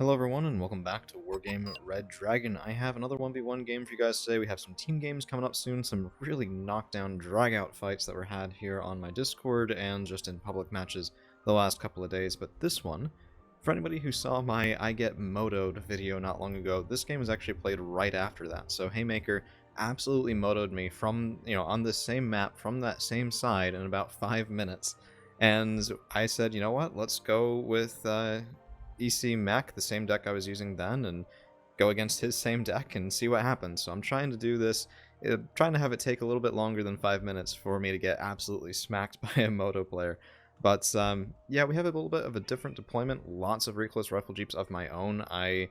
Hello everyone and welcome back to Wargame Red Dragon. I have another 1v1 game for you guys today. We have some team games coming up soon, some really knockdown drag-out fights that were had here on my Discord and just in public matches the last couple of days. But this one, for anybody who saw my I Get Moto'd video not long ago, this game was actually played right after that. So Haymaker absolutely motoed me from, on the same map from that same side in about 5 minutes. And I said, you know what, let's go with EC Mech, the same deck I was using then, and go against his same deck and see what happens. So I'm trying to do this, trying to have it take a little bit longer than 5 minutes for me to get absolutely smacked by a Moto player. But yeah, we have a little bit of a different deployment, lots of reclose rifle jeeps of my own. I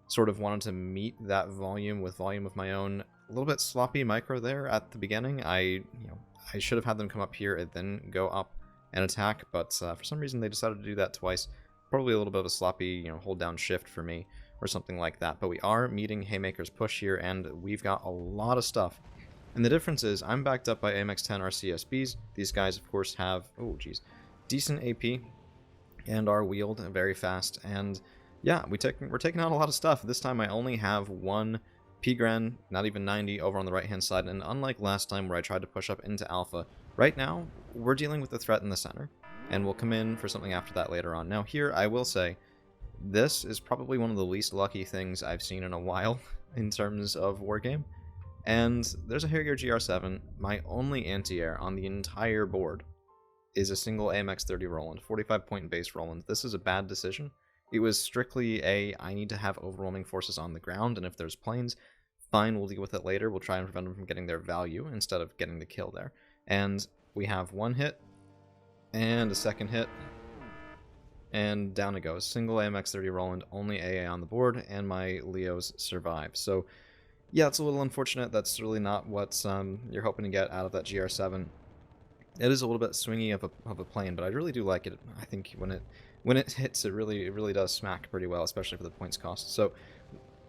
sort of wanted to meet that volume with volume of my own. A little bit sloppy micro there at the beginning. I should have had them come up here and then go up and attack, but for some reason they decided to do that twice. Probably a little bit of a sloppy, hold down shift for me or something like that. But we are meeting Haymaker's push here, and we've got a lot of stuff. And the difference is I'm backed up by AMX-10 RCSBs. These guys, of course, have, decent AP and are wheeled very fast. And yeah, we're taking out a lot of stuff. This time I only have one Pgren, not even 90, over on the right-hand side. And unlike last time where I tried to push up into Alpha, right now we're dealing with the threat in the center. And we'll come in for something after that later on. Now here, I will say, this is probably one of the least lucky things I've seen in a while in terms of Wargame. And there's a Harrier GR7, my only anti-air on the entire board is a single AMX-30 Roland, 45-point base Roland. This is a bad decision. It was strictly I need to have overwhelming forces on the ground, and if there's planes, fine, we'll deal with it later. We'll try and prevent them from getting their value instead of getting the kill there. And we have one hit, and a second hit, and down it goes. Single AMX-30 Roland, only AA on the board, and my Leos survive. So yeah, it's a little unfortunate. That's really not what you're hoping to get out of that GR7. It is a little bit swingy of a plane, but I really do like it. I think when it hits, it really does smack pretty well, especially for the points cost. So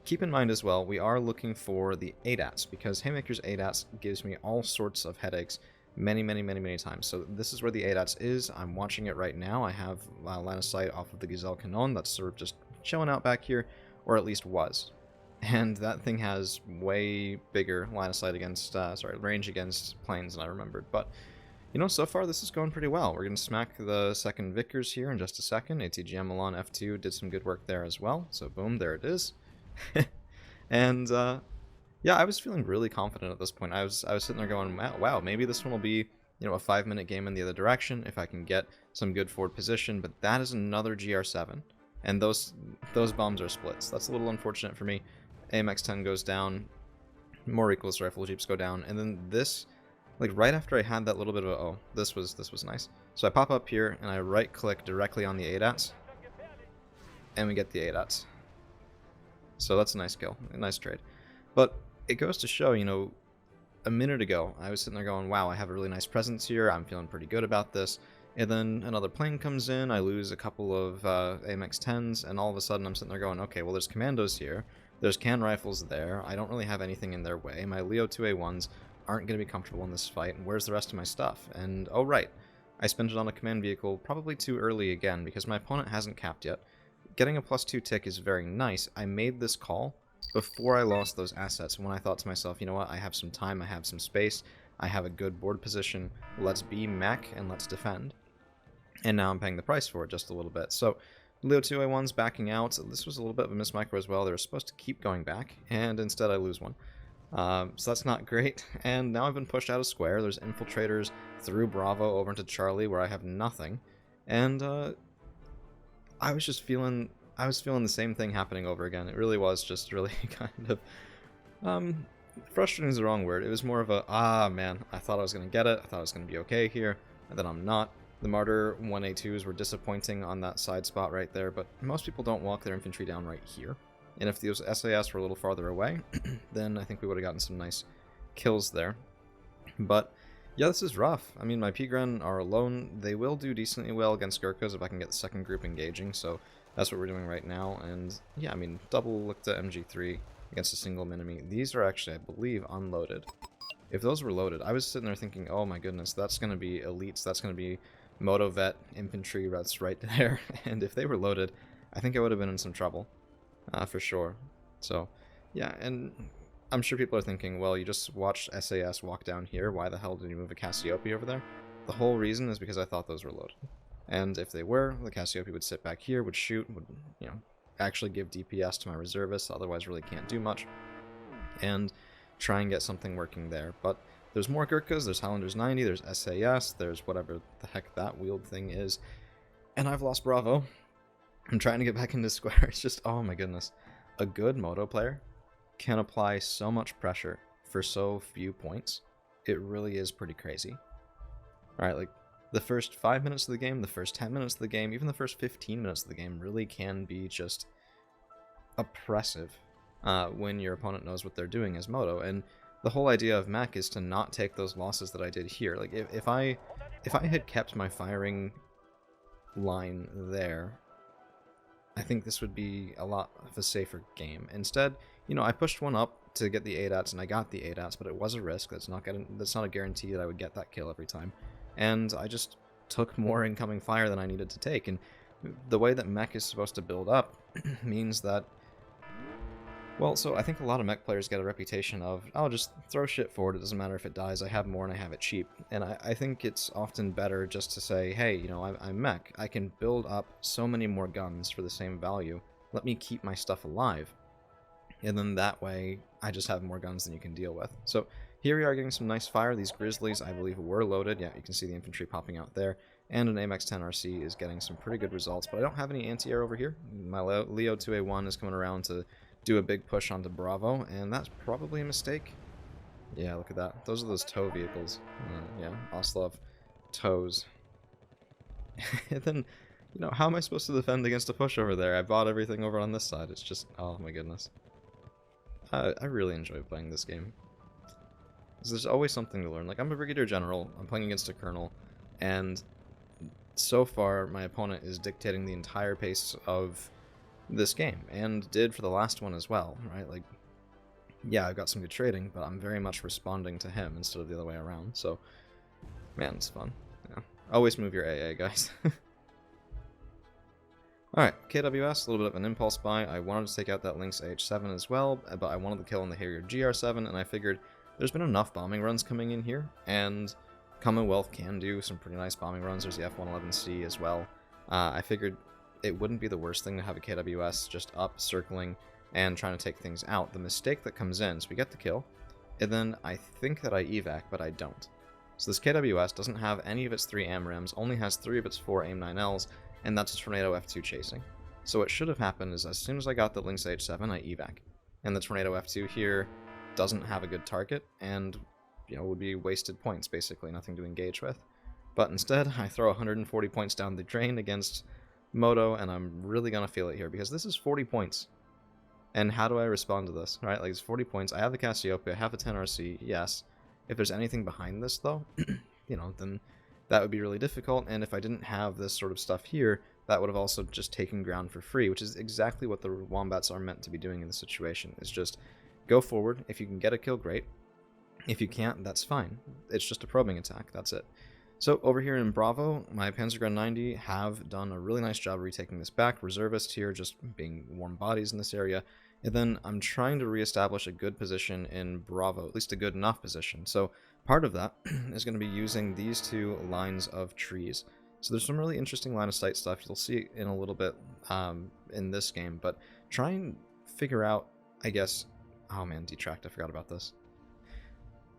keep in mind as well, we are looking for the ADATs, because Haymaker's ADATs gives me all sorts of headaches many times. So this is where the ADATs is. I'm watching it right now. I have line of sight off of the Gazelle Canon that's sort of just chilling out back here, or at least was. And that thing has way bigger line of sight against, range against planes than I remembered. But, so far this is going pretty well. We're going to smack the second Vickers here in just a second. ATGM Milan F2 did some good work there as well. So boom, there it is. And, yeah, I was feeling really confident at this point. I was sitting there going, wow, maybe this one will be, a 5-minute game in the other direction if I can get some good forward position. But that is another GR7, and those bombs are splits. That's a little unfortunate for me. AMX-10 goes down, more reckless rifle jeeps go down, and then this, like right after I had that little bit of this was nice. So I pop up here and I right-click directly on the ADATs, and we get the ADATs. So that's a nice kill, a nice trade. But it goes to show, a minute ago, I was sitting there going, wow, I have a really nice presence here, I'm feeling pretty good about this, and then another plane comes in, I lose a couple of AMX-10s, and all of a sudden I'm sitting there going, okay, well there's commandos here, there's can rifles there, I don't really have anything in their way, my Leo 2A1s aren't going to be comfortable in this fight, and where's the rest of my stuff? And, oh right, I spent it on a command vehicle probably too early again, because my opponent hasn't capped yet. Getting a +2 tick is very nice. I made this call before I lost those assets, when I thought to myself, you know what, I have some time, I have some space, I have a good board position, let's be mech and let's defend. And now I'm paying the price for it just a little bit. So Leo 2A1's backing out. This was a little bit of a mismicro as well. They were supposed to keep going back, and instead I lose one. So that's not great. And now I've been pushed out of square. There's infiltrators through Bravo over into Charlie where I have nothing. And I was feeling the same thing happening over again. It really was just really kind of, frustrating is the wrong word. It was more of a, man, I thought I was going to get it. I thought I was going to be okay here, and then I'm not. The Martyr 1A2s were disappointing on that side spot right there, but most people don't walk their infantry down right here. And if those SAS were a little farther away, then I think we would have gotten some nice kills there. But yeah, this is rough. I mean, my Pgren are alone. They will do decently well against Gurkhas if I can get the second group engaging, so that's what we're doing right now. And yeah, I mean, double looked at MG3 against a single enemy. These are actually, I believe, unloaded. If those were loaded, I was sitting there thinking, oh my goodness, that's going to be elites, that's going to be Moto'd infantry, that's right there. And if they were loaded, I think I would have been in some trouble. For sure. So, yeah, and I'm sure people are thinking, well, you just watched SAS walk down here, why the hell did you move a Cassiope over there? The whole reason is because I thought those were loaded. And if they were, the Cassiope would sit back here, would shoot, would, you know, actually give DPS to my reservists, otherwise really can't do much, and try and get something working there. But there's more Gurkhas, there's Highlanders 90, there's SAS, there's whatever the heck that wheeled thing is, and I've lost Bravo. I'm trying to get back into square. It's just, oh my goodness. A good Moto player can apply so much pressure for so few points. It really is pretty crazy. Alright, like, the first 5 minutes of the game, the first 10 minutes of the game, even the first 15 minutes of the game really can be just oppressive when your opponent knows what they're doing as Moto. And the whole idea of mech is to not take those losses that I did here. Like, if I had kept my firing line there, I think this would be a lot of a safer game. Instead, you know, I pushed one up to get the ADATs, and I got the ADATs, but it was a risk. That's not a guarantee that I would get that kill every time. And I just took more incoming fire than I needed to take. And the way that mech is supposed to build up means that, well, so I think a lot of mech players get a reputation of, oh, just throw shit forward, it doesn't matter if it dies, I have more and I have it cheap. And I think it's often better just to say, hey, you know, I'm mech, I can build up so many more guns for the same value, let me keep my stuff alive. And then that way, I just have more guns than you can deal with. So here we are getting some nice fire. These Grizzlies, I believe, were loaded. Yeah, you can see the infantry popping out there. And an AMX 10 RC is getting some pretty good results, but I don't have any anti-air over here. My Leo 2A1 is coming around to do a big push onto Bravo, and that's probably a mistake. Yeah, look at that. Those are those tow vehicles. Yeah, Oslov tows. And then, you know, how am I supposed to defend against a push over there? I bought everything over on this side. It's just, oh my goodness. I really enjoy playing this game. There's always something to learn. Like, I'm a Brigadier General, I'm playing against a Colonel, and so far my opponent is dictating the entire pace of this game, and did for the last one as well, right? Like, yeah, I've got some good trading, but I'm very much responding to him instead of the other way around, so, man, it's fun. Yeah. Always move your AA, guys. Alright, KWS, a little bit of an impulse buy. I wanted to take out that Lynx AH7 as well, but I wanted to kill on the Harrier GR7, and I figured there's been enough bombing runs coming in here, and Commonwealth can do some pretty nice bombing runs. There's the F-111C as well. I figured it wouldn't be the worst thing to have a KWS just up, circling, and trying to take things out. The mistake that comes in, so we get the kill, and then I think that I evac, but I don't. So this KWS doesn't have any of its 3 AMRAMs, only has 3 of its 4 AIM-9Ls, and that's a Tornado F2 chasing. So what should have happened is as soon as I got the Lynx H7, I evac. And the Tornado F2 here doesn't have a good target, and, you know, would be wasted points, basically, nothing to engage with. But instead, I throw 140 points down the drain against Moto, and I'm really gonna feel it here, because this is 40 points. And how do I respond to this, right? Like, it's 40 points, I have the Cassiope, I have a 10 RC, yes. If there's anything behind this, though, you know, then that would be really difficult, and if I didn't have this sort of stuff here, that would have also just taken ground for free, which is exactly what the Wombats are meant to be doing in this situation. It's just, go forward, if you can get a kill, great. If you can't, that's fine. It's just a probing attack, that's it. So over here in Bravo, my Panzergren 90 have done a really nice job retaking this back. Reservists here just being warm bodies in this area. And then I'm trying to reestablish a good position in Bravo, at least a good enough position. So part of that is going to be using these 2 lines of trees. So there's some really interesting line of sight stuff you'll see in a little bit in this game, but try and figure out, I guess, oh man, detract, I forgot about this.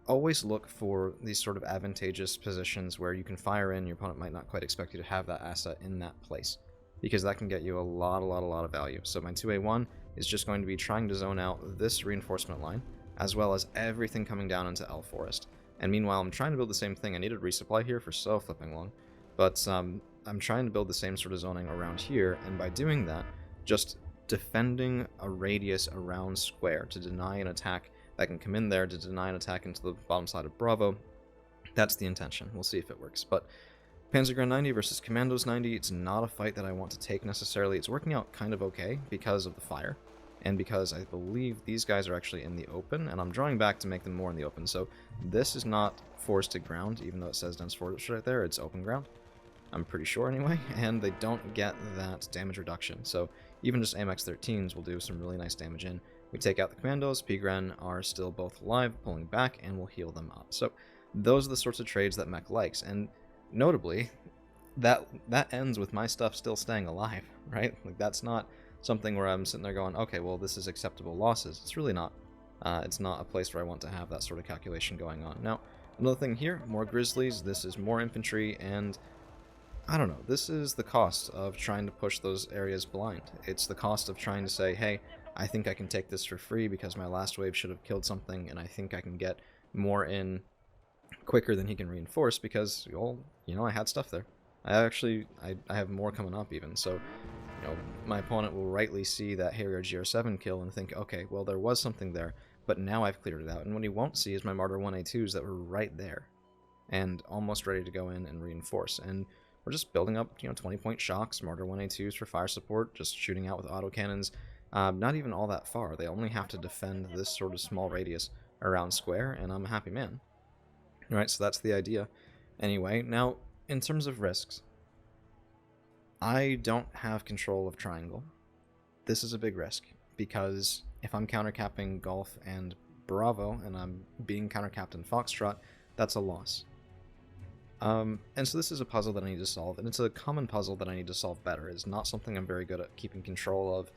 Always look for these sort of advantageous positions where you can fire in, your opponent might not quite expect you to have that asset in that place, because that can get you a lot of value. So my 2A1 is just going to be trying to zone out this reinforcement line, as well as everything coming down into L Forest. And meanwhile, I'm trying to build the same thing. I needed resupply here for so flipping long, but I'm trying to build the same sort of zoning around here, and by doing that, just defending a radius around square to deny an attack that can come in there, to deny an attack into the bottom side of Bravo. That's the intention. We'll see if it works. But Panzergren 90 versus Commandos 90, it's not a fight that I want to take necessarily. It's working out kind of okay because of the fire, and because I believe these guys are actually in the open, and I'm drawing back to make them more in the open. So this is not forested ground, even though it says dense forest right there, it's open ground. I'm pretty sure anyway, and they don't get that damage reduction. So even just AMX 13s will do some really nice damage in. We take out the commandos, Pigren are still both alive, pulling back, and we'll heal them up. So those are the sorts of trades that mech likes, and notably, that ends with my stuff still staying alive, right? Like, that's not something where I'm sitting there going, okay, well, this is acceptable losses. It's really not. It's not a place where I want to have that sort of calculation going on. Now, another thing here, more Grizzlies, this is more infantry, and I don't know, this is the cost of trying to push those areas blind. It's the cost of trying to say, hey, I think I can take this for free because my last wave should have killed something, and I think I can get more in quicker than he can reinforce because, well, you know, I had stuff there. I have more coming up even, so, you know, my opponent will rightly see that Harrier GR7 kill and think, okay, well, there was something there, but now I've cleared it out, and what he won't see is my Martyr 1A2s that were right there, and almost ready to go in and reinforce, and we're just building up, you know, 20-point shocks, Martyr 1A2s for fire support, just shooting out with autocannons, not even all that far. They only have to defend this sort of small radius around square, and I'm a happy man. Alright, so that's the idea. Anyway, now, in terms of risks, I don't have control of triangle. This is a big risk, because if I'm countercapping Golf and Bravo, and I'm being countercapped in Foxtrot, that's a loss. And so this is a puzzle that I need to solve, and it's a common puzzle that I need to solve better. It's not something I'm very good at keeping control of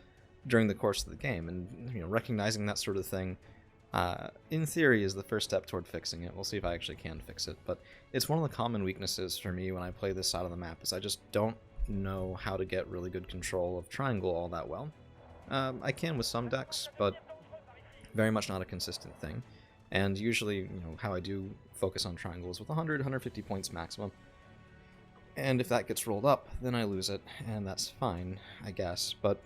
during the course of the game, and, you know, recognizing that sort of thing, in theory, is the first step toward fixing it. We'll see if I actually can fix it, but it's one of the common weaknesses for me when I play this side of the map, is I just don't know how to get really good control of triangle all that well. I can with some decks, but very much not a consistent thing. And usually, you know, how I do focus on triangles with 100, 150 points maximum. And if that gets rolled up, then I lose it, and that's fine, I guess. But,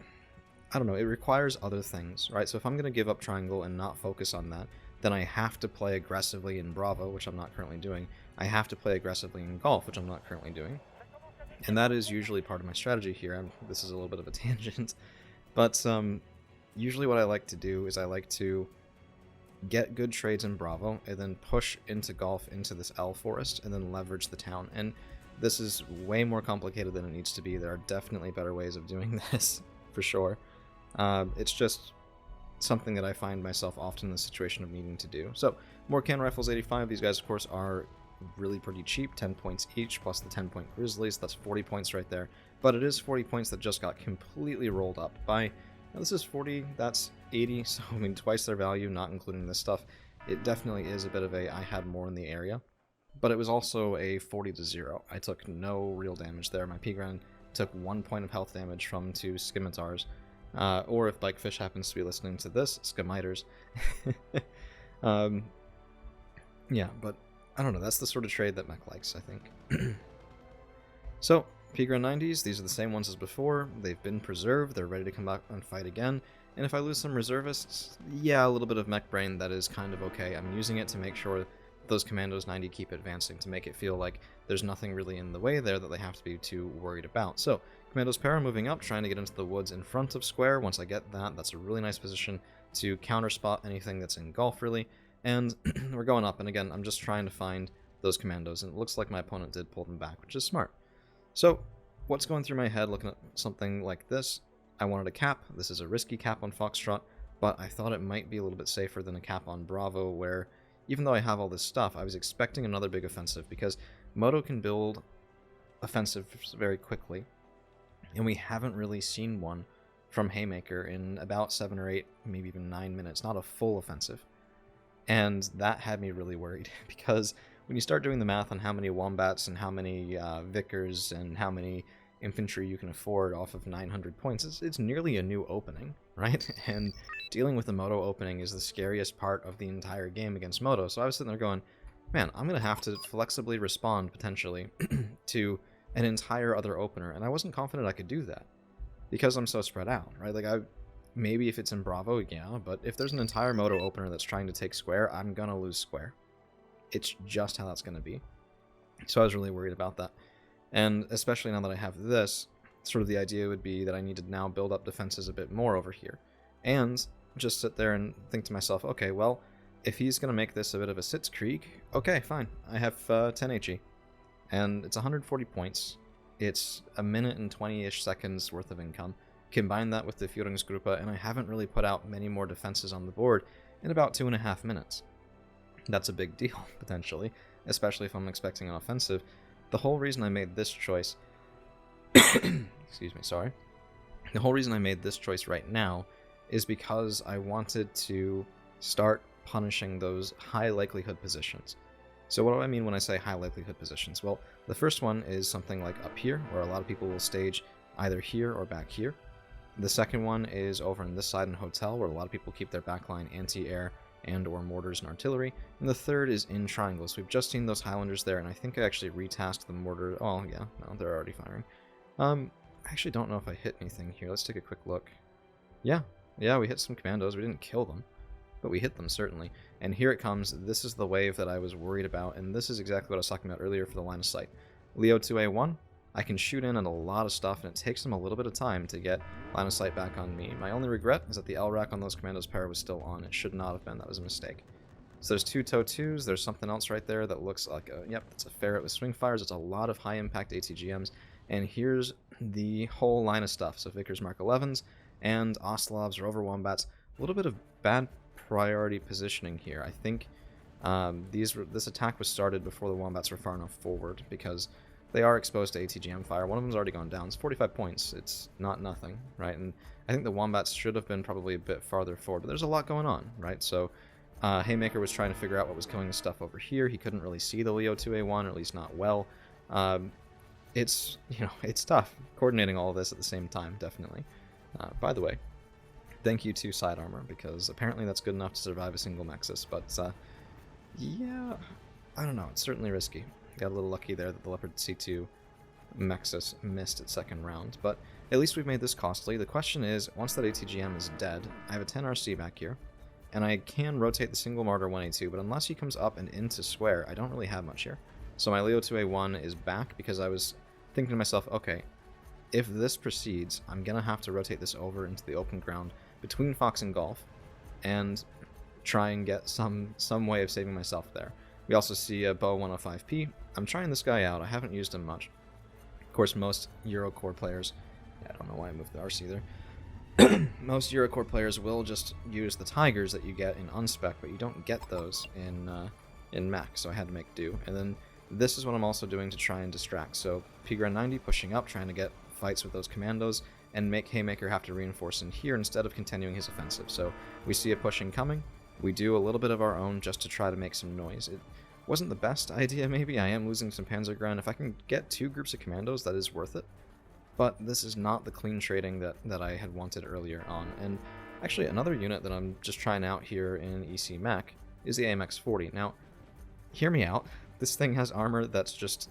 I don't know, it requires other things, right? So if I'm going to give up triangle and not focus on that, then I have to play aggressively in Bravo, which I'm not currently doing. I have to play aggressively in Golf, which I'm not currently doing. And that is usually part of my strategy here. This is a little bit of a tangent. But usually what I like to do is I like to get good trades in Bravo, and then push into Golf into this L forest, and then leverage the town. And this is way more complicated than it needs to be. There are definitely better ways of doing this, for sure. It's just something that I find myself often in the situation of needing to do. So, more cannon rifles 85. These guys, of course, are really pretty cheap, 10 points each, plus the 10-point Grizzlies. That's 40 points right there. But it is 40 points that just got completely rolled up by... Now this is 40, that's 80, so I mean twice their value, not including this stuff. It definitely is a bit of a I had more in the area. But it was also a 40-0. I took no real damage there. My Pigren took 1 point of health damage from 2 Scimitars. Or if Bikefish happens to be listening to this, Scimitars. Yeah, but I don't know, that's the sort of trade that mech likes, I think. So, Pigren 90s, these are the same ones as before. They've been preserved, they're ready to come back and fight again. And if I lose some reservists, yeah, a little bit of mech brain, that is kind of okay. I'm using it to make sure those Commandos 90 keep advancing, to make it feel like there's nothing really in the way there that they have to be too worried about. So, Commandos Para moving up, trying to get into the woods in front of Square. Once I get that, that's a really nice position to counter-spot anything that's in Golf, really. And we're going up, and again, I'm just trying to find those Commandos, and it looks like my opponent did pull them back, which is smart. So, what's going through my head looking at something like this? I wanted a cap. This is a risky cap on Foxtrot, but I thought it might be a little bit safer than a cap on Bravo, where even though I have all this stuff, I was expecting another big offensive, because Moto can build offensives very quickly, and we haven't really seen one from Haymaker in about 7 or 8, maybe even 9 minutes, not a full offensive. And that had me really worried, because when you start doing the math on how many Wombats and how many Vickers and how many infantry you can afford off of 900 points, it's nearly a new opening, right? And dealing with the Moto opening is the scariest part of the entire game against Moto. So I was sitting there going, man, I'm going to have to flexibly respond, potentially, to an entire other opener, and I wasn't confident I could do that, because I'm so spread out, right? Like, maybe if it's in Bravo, yeah, but if there's an entire Moto opener that's trying to take Square, I'm going to lose Square. It's just how that's going to be. So I was really worried about that. And especially now that I have this, sort of the idea would be that I need to now build up defenses a bit more over here. And just sit there and think to myself, okay, well, if he's going to make this a bit of a Sitzkrieg, okay, fine. I have 10 HE. And it's 140 points. It's a minute and 20-ish seconds worth of income. Combine that with the Führungsgruppe, and I haven't really put out many more defenses on the board in about 2.5 minutes. That's a big deal, potentially, especially if I'm expecting an offensive. The whole reason I made this choice... excuse me, sorry. The whole reason I made this choice right now is because I wanted to start punishing those high likelihood positions. So what do I mean when I say high likelihood positions? Well, the first one is something like up here, where a lot of people will stage either here or back here. The second one is over on this side in Hotel, where a lot of people keep their backline anti-air and or mortars and artillery. And the third is in triangles. We've just seen those Highlanders there, and I think I actually retasked the mortar. Oh, yeah, no, they're already firing. I actually don't know if I hit anything here. Let's take a quick look. Yeah, we hit some commandos. We didn't kill them, but we hit them, certainly. And here it comes. This is the wave that I was worried about, and this is exactly what I was talking about earlier for the line of sight. Leo 2A1, I can shoot in on a lot of stuff, and it takes them a little bit of time to get line of sight back on me. My only regret is that the L rack on those commandos' power was still on. It should not have been. That was a mistake. So there's two TOW2s. There's something else right there that looks like a... Yep, that's a ferret with swing fires. It's a lot of high-impact ATGMs. And here's the whole line of stuff. So Vickers Mark 11s and Ostlovs, Rover Wombats. A little bit of bad priority positioning here. I think this attack was started before the Wombats were far enough forward, because they are exposed to ATGM fire. One of them's already gone down. It's 45 points. It's not nothing, right? And I think the Wombats should have been probably a bit farther forward, but there's a lot going on, right? So Haymaker was trying to figure out what was killing the stuff over here. He couldn't really see the Leo 2A1, or at least not well. It's, it's tough coordinating all of this at the same time, definitely. By the way, thank you to Side Armor, because apparently that's good enough to survive a single Nexus, but yeah, I don't know, it's certainly risky. Got a little lucky there that the Leopard C2 Nexus missed its second round, but at least we've made this costly. The question is, once that ATGM is dead, I have a 10 RC back here, and I can rotate the single Martyr 1A2, but unless he comes up and into square, I don't really have much here. So my Leo 2A1 is back, because I was thinking to myself, okay, if this proceeds, I'm going to have to rotate this over into the open ground between Fox and Golf, and try and get some way of saving myself there. We also see a Bow 105P. I'm trying this guy out. I haven't used him much. Of course, most Eurocore players... Yeah, I don't know why I moved the RC there. Most Eurocore players will just use the Tigers that you get in Unspec, but you don't get those in Mech, so I had to make do. And then this is what I'm also doing to try and distract. So Pigran 90 pushing up, trying to get fights with those commandos, and make Haymaker have to reinforce in here instead of continuing his offensive. So we see a pushing coming. We do a little bit of our own just to try to make some noise. It wasn't the best idea, maybe. I am losing some Panzergren. If I can get 2 groups of commandos, that is worth it. But this is not the clean trading that I had wanted earlier on. And actually, another unit that I'm just trying out here in EC Mech is the AMX-40. Now, hear me out. This thing has armor that's just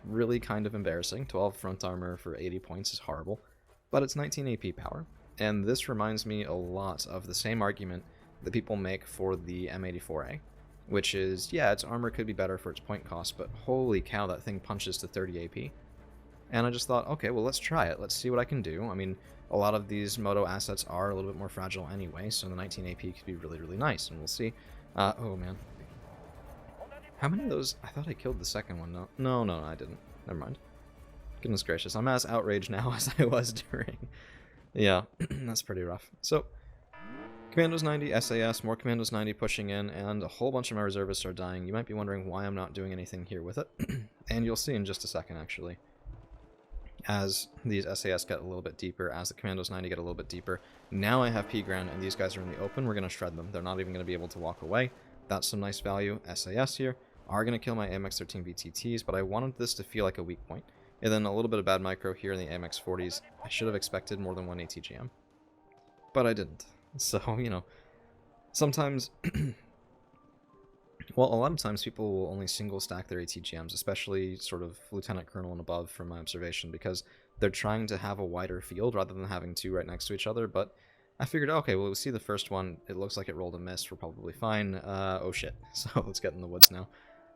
really kind of embarrassing. 12 front armor for 80 points is horrible. But it's 19 AP power. And this reminds me a lot of the same argument that people make for the M84A, which is, yeah, its armor could be better for its point cost, but holy cow, that thing punches to 30 AP. And I just thought, okay, well, let's try it. Let's see what I can do. I mean, a lot of these Moto assets are a little bit more fragile anyway, so the 19 AP could be really, really nice, and we'll see. Oh, man. How many of those? I thought I killed the second one. No, I didn't. Never mind. Goodness gracious, I'm as outraged now as I was during. Yeah, that's pretty rough. So, Commandos 90, SAS, more Commandos 90 pushing in, and a whole bunch of my reservists are dying. You might be wondering why I'm not doing anything here with it, and you'll see in just a second, actually. As these SAS get a little bit deeper, as the Commandos 90 get a little bit deeper, now I have P-Gran, and these guys are in the open. We're going to shred them. They're not even going to be able to walk away. That's some nice value. SAS here are going to kill my AMX-13 VTTs, but I wanted this to feel like a weak point. And then a little bit of bad micro here in the AMX-40s. I should have expected more than one ATGM, but I didn't. So, sometimes, well, a lot of times people will only single stack their ATGMs, especially sort of Lieutenant Colonel and above from my observation, because they're trying to have a wider field rather than having 2 right next to each other. But I figured, okay, well, we'll see the first one. It looks like it rolled a miss. We're probably fine. Oh shit. So let's get in the woods now.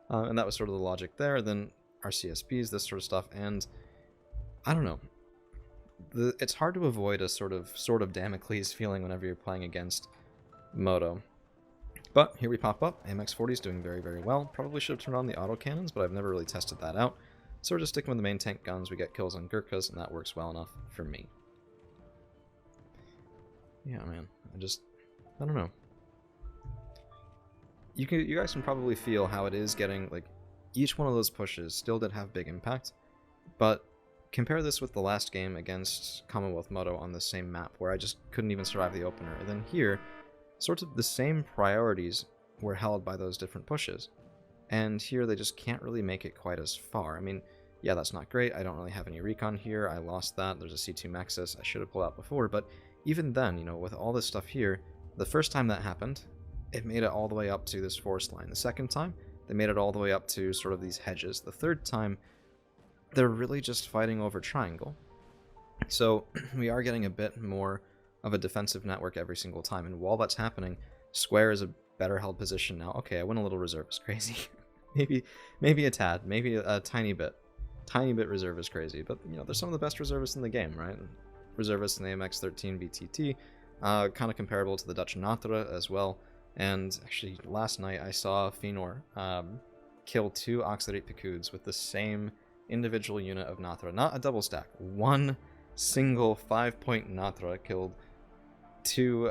And that was sort of the logic there. Then our CSBs, this sort of stuff, and I don't know. It's hard to avoid a sort of Damocles feeling whenever you're playing against Moto. But here we pop up. AMX-40 is doing very, very well. Probably should have turned on the autocannons, but I've never really tested that out. So we're just sticking with the main tank guns. We get kills on Gurkhas, and that works well enough for me. Yeah, man. I don't know. You guys can probably feel how it is getting, like, each one of those pushes still did have big impact, but compare this with the last game against Commonwealth Moto on the same map, where I just couldn't even survive the opener. And then here, sort of the same priorities were held by those different pushes. And here they just can't really make it quite as far. I mean, yeah, that's not great. I don't really have any recon here. I lost that. There's a C2 Maxis I should have pulled out before. But even then, you know, with all this stuff here, the first time that happened, it made it all the way up to this forest line. The second time, they made it all the way up to sort of these hedges. The third time, they're really just fighting over triangle. So we are getting a bit more of a defensive network every single time. And while that's happening, square is a better held position now. Okay, I went a little reserve is crazy. maybe a tad, maybe a tiny bit reserve is crazy, but you know, they're some of the best reservists in the game, right? Reservists in the AMX13 VTT, kind of comparable to the Dutch Natra as well. And actually, last night I saw Finor kill 2 Auxiliary Picuds with the same individual unit of Natra, not a double stack. One single 5-point Natra killed 2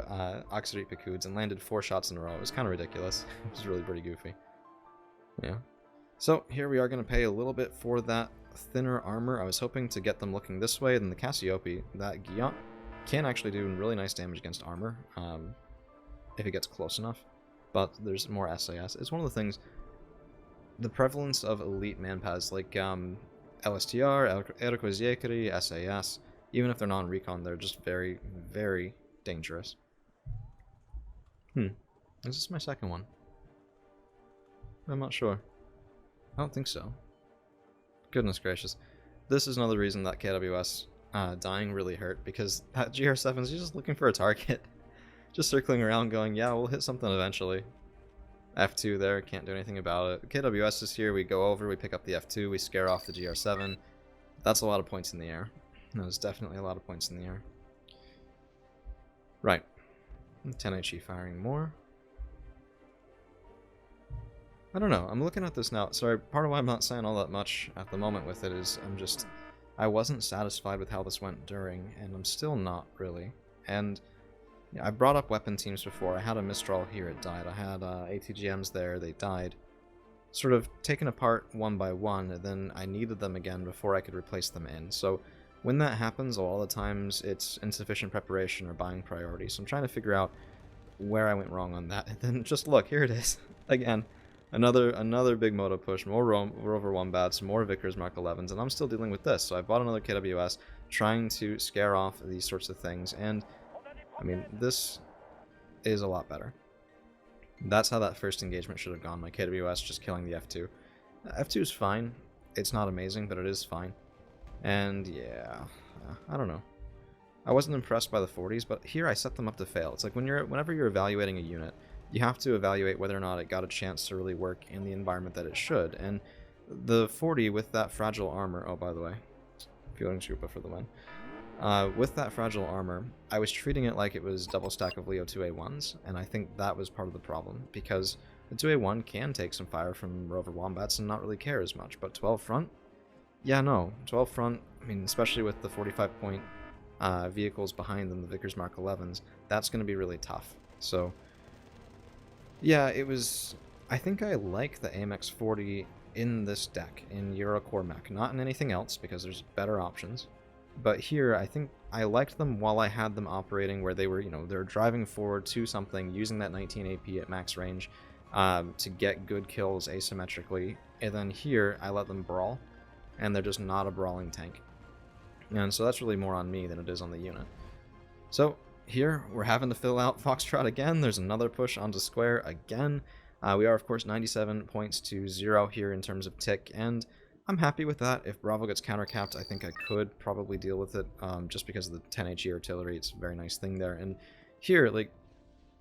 Auxiliary Picuds and landed 4 shots in a row. It was kind of ridiculous. It was really pretty goofy. Yeah. So here we are going to pay a little bit for that thinner armor. I was hoping to get them looking this way, then the Cassiope, that Guillant, can actually do really nice damage against armor if it gets close enough. But there's more SAS. It's one of the things, the prevalence of elite manpads like LSTR, Erikoziekeri, SAS, even if they're non-recon, they're just very, very dangerous. Is this my second one? I'm not sure. I don't think so. Goodness gracious. This is another reason that KWS dying really hurt, because that GR7 is just looking for a target. Just circling around going, yeah, we'll hit something eventually. F2 there, can't do anything about it. KWS is here, we go over, we pick up the F2, we scare off the GR7. That's a lot of points in the air. There's definitely a lot of points in the air. Right. 10HE firing more. I don't know, I'm looking at this now. Sorry, part of why I'm not saying all that much at the moment with it is I wasn't satisfied with how this went during, and I'm still not really. And yeah, I brought up weapon teams before. I had a Mistral here, it died. I had ATGMs there, they died. Sort of taken apart one by one, and then I needed them again before I could replace them in. So when that happens, a lot of the times it's insufficient preparation or buying priority. So I'm trying to figure out where I went wrong on that. And then just look, here it is. Again. Another big moto push, more Rover Wombats, more Vickers Mark 11s, and I'm still dealing with this. So I bought another KWS, trying to scare off these sorts of things, and I mean, this is a lot better. That's how that first engagement should have gone, my KWS just killing the F2. F2 is fine, it's not amazing, but it is fine. And yeah, I don't know. I wasn't impressed by the 40s, but here I set them up to fail. It's like whenever you're evaluating a unit, you have to evaluate whether or not it got a chance to really work in the environment that it should. And the 40 with that fragile armor, oh, by the way, Fielding Scupa for the win. With that fragile armor, I was treating it like it was double stack of Leo 2A1s, and I think that was part of the problem, because the 2A1 can take some fire from Rover Wombats and not really care as much, but 12 front? Yeah, no. 12 front, I mean, especially with the 45-point vehicles behind them, the Vickers Mark 11s, that's going to be really tough. So yeah, it was... I think I like the AMX 40 in this deck, in Eurocore mech, not in anything else, because there's better options. But here, I think I liked them while I had them operating where they were, you know, they're driving forward to something, using that 19 AP at max range to get good kills asymmetrically. And then here, I let them brawl, and they're just not a brawling tank. And so that's really more on me than it is on the unit. So here, we're having to fill out Foxtrot again. There's another push onto square again. We are, of course, 97 points to 0 here in terms of tick, and I'm happy with that. If Bravo gets countercapped, I think I could probably deal with it, just because of the 10HE artillery. It's a very nice thing there. And here, like,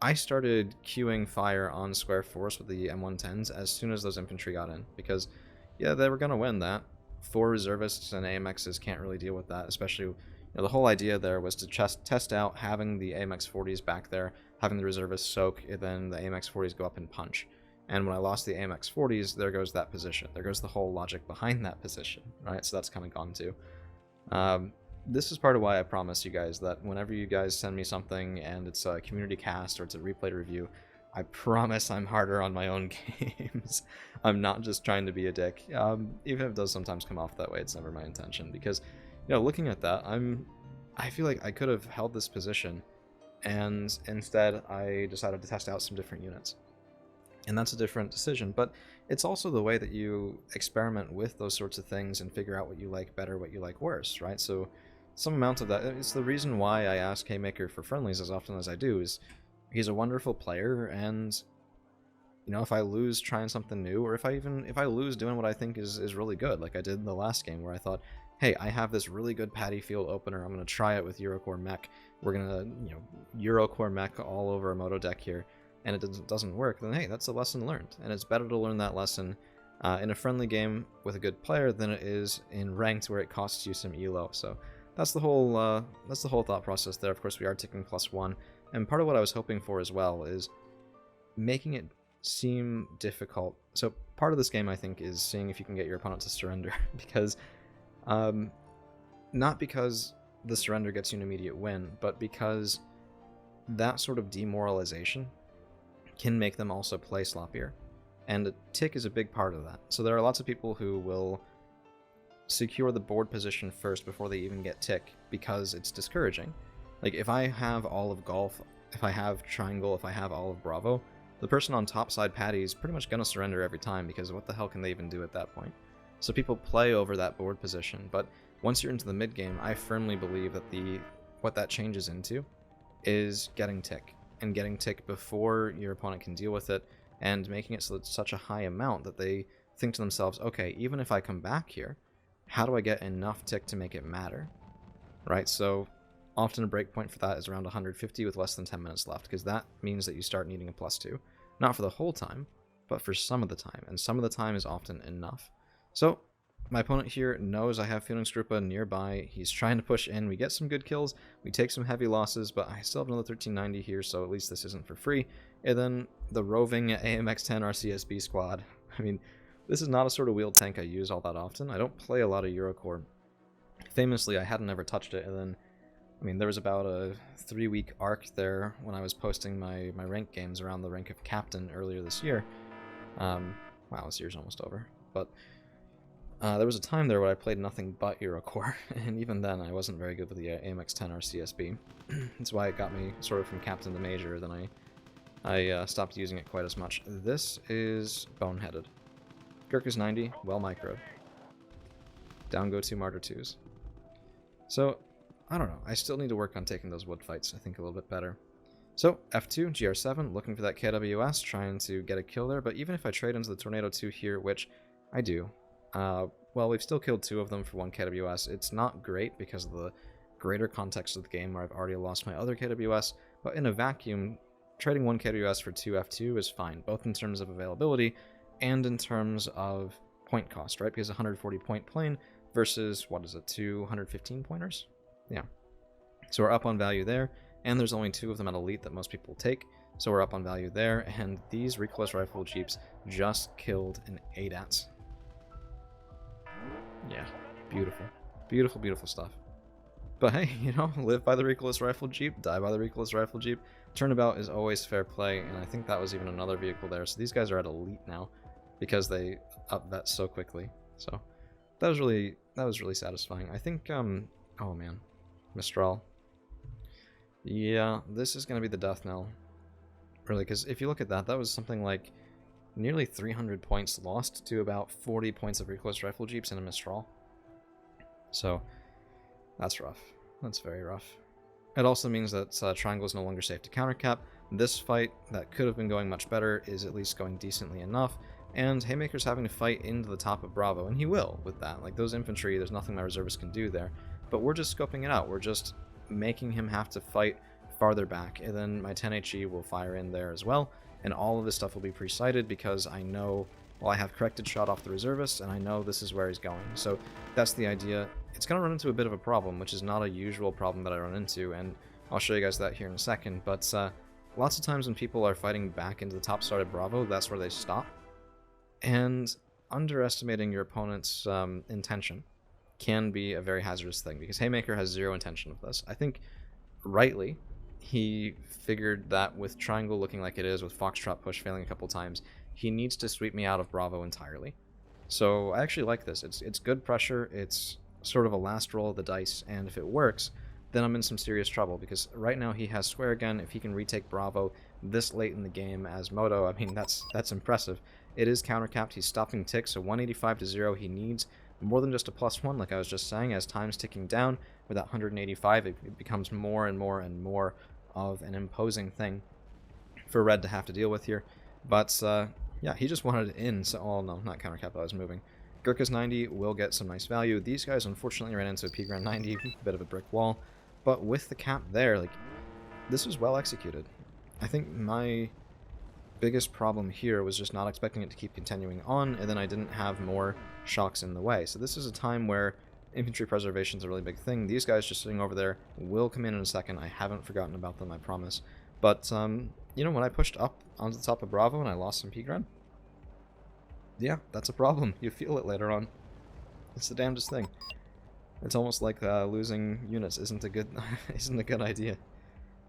I started queuing fire on square force with the M110s as soon as those infantry got in, because, yeah, they were going to win that. 4 reservists and AMXs can't really deal with that, especially... You know, the whole idea there was to test out having the AMX 40s back there, having the reservists soak, and then the AMX 40s go up and punch. And when I lost the AMX 40s, there goes that position. There goes the whole logic behind that position, right? So that's kind of gone too. this is part of why I promise you guys that whenever you guys send me something and it's a community cast or it's a replay review, I promise I'm harder on my own games. I'm not just trying to be a dick. Even if it does sometimes come off that way, it's never my intention. Because, looking at that, I feel like I could have held this position, and instead I decided to test out some different units. And that's a different decision, but it's also the way that you experiment with those sorts of things and figure out what you like better, what you like worse, right? So some amount of that, it's the reason why I ask Haymaker for friendlies as often as I do, is he's a wonderful player, and if I lose trying something new, or if I lose doing what I think is really good, like I did in the last game where I thought, hey, I have this really good Patty Field opener, I'm going to try it with Eurocore Mech, we're going to, Eurocore Mech all over a Moto deck here, and it doesn't work, then hey, that's a lesson learned. And it's better to learn that lesson in a friendly game with a good player than it is in ranked where it costs you some elo. So that's the whole thought process there. Of course, we are ticking +1, and part of what I was hoping for as well is making it seem difficult. So part of this game, I think, is seeing if you can get your opponent to surrender, because not because the surrender gets you an immediate win, but because that sort of demoralization can make them also play sloppier. And a tick is a big part of that. So there are lots of people who will secure the board position first before they even get tick, because it's discouraging. Like, if I have all of golf, if I have triangle, if I have all of bravo, the person on topside Patty is pretty much going to surrender every time, because what the hell can they even do at that point? So people play over that board position, but once you're into the mid game, I firmly believe that what that changes into is getting tick, and getting tick before your opponent can deal with it, and making it so it's such a high amount that they think to themselves, okay, even if I come back here, how do I get enough tick to make it matter? Right? So often a breakpoint for that is around 150 with less than 10 minutes left, because that means that you start needing a +2. Not for the whole time, but for some of the time, and some of the time is often enough. So my opponent here knows I have Feeling Scrupa nearby, he's trying to push in, we get some good kills, we take some heavy losses, but I still have another 1390 here, so at least this isn't for free. And then the roving AMX-10 RCSB squad. I mean, this is not a sort of wheeled tank I use all that often. I don't play a lot of Eurocore. Famously, I hadn't ever touched it, and then, I mean, there was about a 3-week arc there when I was posting my rank games around the rank of Captain earlier this year. Wow, this year's almost over. But there was a time there where I played nothing but Eurocore, and even then I wasn't very good with the AMX-10 RCSB. That's why it got me sort of from Captain to Major, then I stopped using it quite as much. This is boneheaded. Gurkha's 90, well microed. Down go 2 Martyr 2s. So, I don't know, I still need to work on taking those wood fights, I think, a little bit better. So, F2, GR7, looking for that KWS, trying to get a kill there, but even if I trade into the Tornado 2 here, which I do, well, we've still killed 2 of them for 1 KWS. It's not great because of the greater context of the game where I've already lost my other KWS, but in a vacuum, trading 1 KWS for 2 F2 is fine, both in terms of availability and in terms of point cost, right? Because 140 point plane versus, what is it, 215 pointers? Yeah. So we're up on value there, and there's only 2 of them at Elite that most people take, so we're up on value there, and these recoilless rifle Jeeps just killed an ADATS. Yeah, beautiful. Beautiful, beautiful stuff. But hey, live by the recoilless rifle Jeep, die by the recoilless rifle Jeep. Turnabout is always fair play, and I think that was even another vehicle there. So these guys are at Elite now because they up vet so quickly. So that was really satisfying. I think oh man, Mistral. Yeah, this is gonna be the death knell. Really, because if you look at that, that was something like nearly 300 points lost to about 40 points of recoilless rifle Jeeps in a Mistral. So that's rough. That's very rough. It also means that Triangle is no longer safe to countercap. This fight, that could have been going much better, is at least going decently enough, and Haymaker's having to fight into the top of Bravo, and he will with that. Like, those infantry, there's nothing my reservists can do there, but we're just scoping it out. We're just making him have to fight farther back, and then my 10HE will fire in there as well, and all of this stuff will be pre-sighted because I know, well, I have corrected shot off the reservist, and I know this is where he's going. So that's the idea. It's going to run into a bit of a problem, which is not a usual problem that I run into, and I'll show you guys that here in a second, but lots of times when people are fighting back into the top side of Bravo, that's where they stop. And underestimating your opponent's intention can be a very hazardous thing, because Haymaker has zero intention of this. I think, rightly, he figured that with Triangle looking like it is, with Foxtrot push failing a couple times, he needs to sweep me out of Bravo entirely. So I actually like this. It's good pressure, it's sort of a last roll of the dice, and if it works, then I'm in some serious trouble, because right now he has Square again. If he can retake Bravo this late in the game as Moto, I mean, that's impressive. It is countercapped, he's stopping tick, so 185 to 0, he needs more than just a +1, like I was just saying. As time's ticking down, with that 185, it becomes more and more and more of an imposing thing for Red to have to deal with here. But, yeah, he just wanted it in, so, oh no, not countercap, I was moving. Gurkha's 90 will get some nice value. These guys unfortunately ran into a P-Grand 90, bit of a brick wall, but with the cap there, like, this was well executed. I think my biggest problem here was just not expecting it to keep continuing on, and then I didn't have more shocks in the way. So this is a time where infantry preservation is a really big thing. These guys just sitting over there will come in a second. I haven't forgotten about them, I promise. But, you know, when I pushed up onto the top of Bravo and I lost some P-Grand, yeah, that's a problem. You feel it later on. It's the damnedest thing. It's almost like losing units isn't a good idea.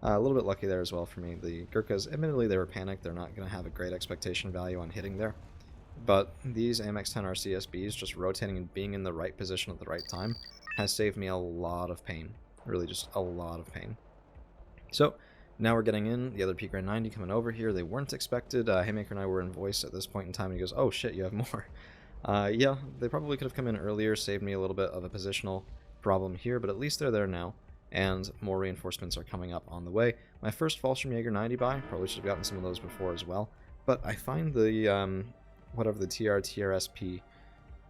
A little bit lucky there as well for me. The Gurkhas, admittedly, they were panicked. They're not going to have a great expectation value on hitting there. But these AMX-10 RCSBs just rotating and being in the right position at the right time has saved me a lot of pain. Really just a lot of pain. So now we're getting in. The other P-Grand 90 coming over here. They weren't expected. Haymaker and I were in voice at this point in time, and he goes, oh shit, you have more. Yeah, they probably could have come in earlier, saved me a little bit of a positional problem here, but at least they're there now, and more reinforcements are coming up on the way. My first Fallstrom Jaeger 90 buy, probably should have gotten some of those before as well, but I find the, whatever the TRSP,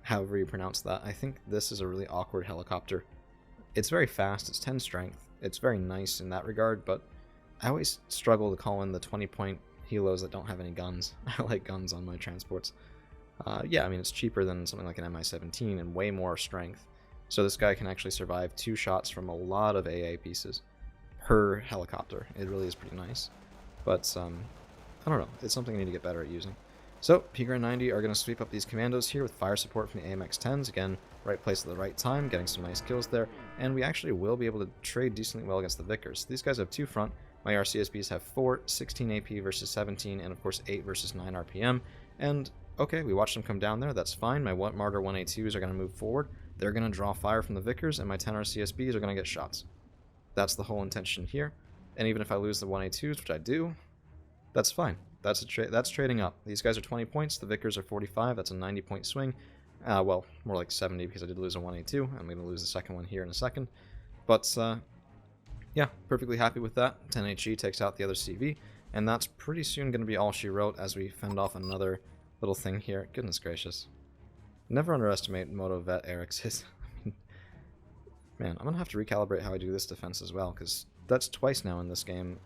however you pronounce that, I think this is a really awkward helicopter. It's very fast, it's 10 strength, it's very nice in that regard, but I always struggle to call in the 20-point helos that don't have any guns. I like guns on my transports. Yeah, I mean, it's cheaper than something like an MI-17 and way more strength. So this guy can actually survive 2 shots from a lot of AA pieces per helicopter. It really is pretty nice. But, I don't know. It's something I need to get better at using. So, P-Grand 90 are going to sweep up these commandos here with fire support from the AMX-10s. Again, right place at the right time, getting some nice kills there. And we actually will be able to trade decently well against the Vickers. These guys have 2 front. My RCSBs have 4, 16 AP versus 17, and of course 8 versus 9 RPM. And okay, we watched them come down there, that's fine. My Martyr 1A2s are going to move forward. They're going to draw fire from the Vickers, and my 10 RCSBs are going to get shots. That's the whole intention here. And even if I lose the 1A2s, which I do, that's fine. That's trading up. These guys are 20 points, the Vickers are 45, that's a 90-point swing. Well, more like 70 because I did lose a 1A2. I'm going to lose the second one here in a second. But, yeah, perfectly happy with that. 10HE takes out the other CV, and that's pretty soon going to be all she wrote as we fend off another little thing here. Goodness gracious. Never underestimate Moto Vet Eric's. I mean, man, I'm going to have to recalibrate how I do this defense as well, because that's twice now in this game.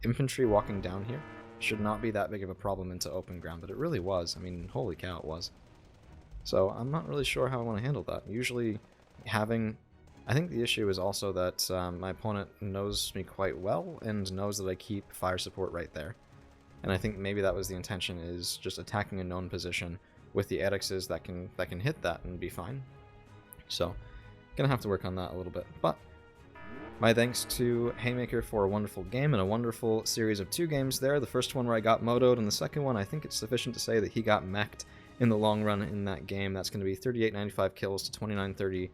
Infantry walking down here should not be that big of a problem into open ground, but it really was. I mean, holy cow, it was. So I'm not really sure how I want to handle that. Usually having... I think the issue is also that my opponent knows me quite well and knows that I keep fire support right there. And I think maybe that was the intention, is just attacking a known position with the Erixes that can hit that and be fine. So, gonna have to work on that a little bit. But my thanks to Haymaker for a wonderful game and a wonderful series of 2 games there. The first one where I got Moto'd, and the second one I think it's sufficient to say that he got mech'd in the long run in that game. That's going to be 3895 kills to 2930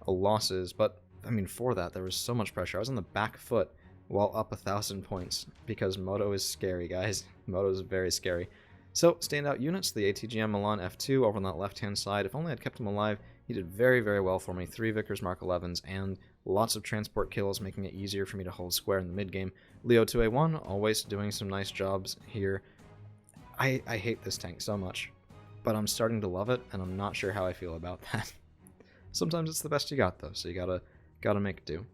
losses, but I mean, for that there was so much pressure. I was on the back foot while up 1,000 points because Moto is scary, guys. Moto is very scary. So, standout units, the ATGM Milan F2 over on that left-hand side. If only I'd kept him alive, he did very, very well for me. 3 Vickers Mark 11s and lots of transport kills, making it easier for me to hold square in the mid-game. Leo 2A1, always doing some nice jobs here. I hate this tank so much, but I'm starting to love it, and I'm not sure how I feel about that. Sometimes it's the best you got, though, so you gotta make do.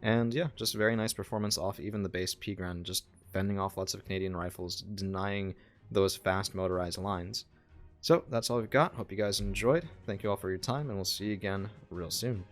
And yeah, just a very nice performance off even the base P-Grand, just fending off lots of Canadian rifles, denying those fast motorized lines. So that's all we've got. Hope you guys enjoyed. Thank you all for your time, and we'll see you again real soon.